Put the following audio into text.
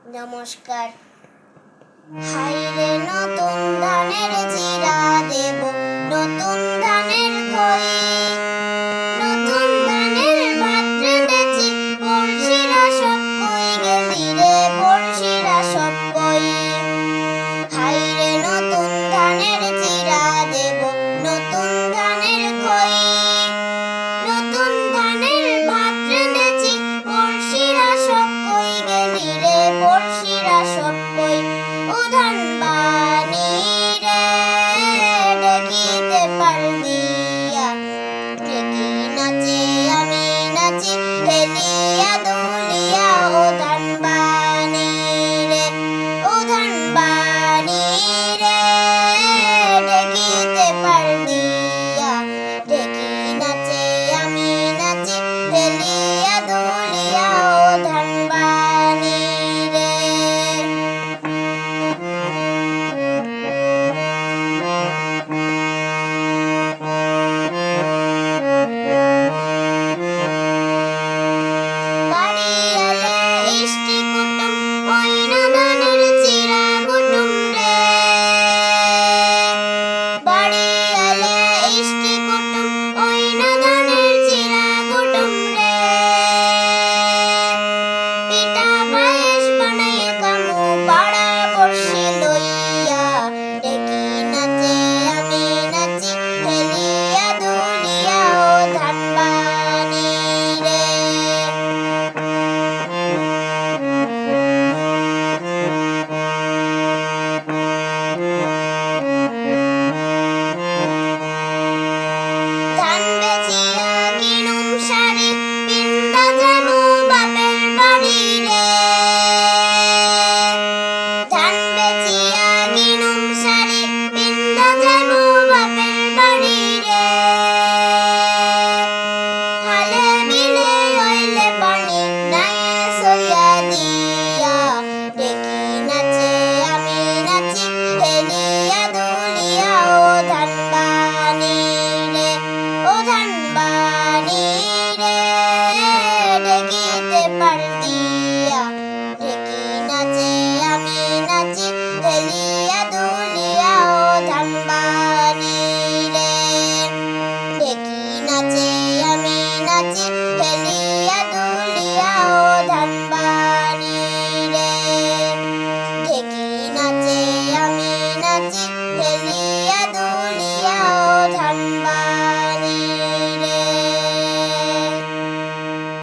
নমস্কার। হাইরে নতুন ধানের জিরা দেব, নতুন ধানের খই, নতুন ধানের ভাত রেঁধেছি, বড়শিরা সব কই গেলি রে, বড়শিরা সব কই। হাইরে নতুন ধানের জিরা দেব, নতুন ধানের খই, নতুন ধানের ভাত রেঁধেছি, বড়শিরা সব কই গেলি রে, বড়শিরা সব কই। ও ধান বানি রে, দেখিতে পারদিয়া, দেখি নাচে আমি নাচি, হেলিয়া দুলিয়া। ও ধান বানি রে, ও ধান বানি রে, দেখিতে পারদিয়া, দেখি নাচে আমি নাচি, হেলিয়া দুলিয়া। ও ধান বানি রে। বাড়ি এলে ইষ্টি কুটুম, ওই না ধানের চিরা কুটুম রে। বাড়ি এলে ইষ্টি কুটুম, ওই না ধানের চিরা কুটুম রে। পিঠা পায়েস বানাইয়া কামু, পাড়া পড়শি লইয়া, দেখি নাচে আমি নাচি, হেলিয়া দুলিয়া। ও ধান বানি রে। ধান বেচিয়া কিনুম শাড়ি, পিন্দা যামু বাপের বাড়ি রে। ধান বেচিয়া কিনুম শাড়ি, পিন্দা যামু বাপের বাড়ি রে। হালে বিলে হইলে পানি, নাইয়ে সইয়া দিয়া, দেখি নাচে আমি নাচি, হেলিয়া দুলিয়া। ও ধান বানি রে, ও ধান বানি রে, দেখিতে পারদিয়া।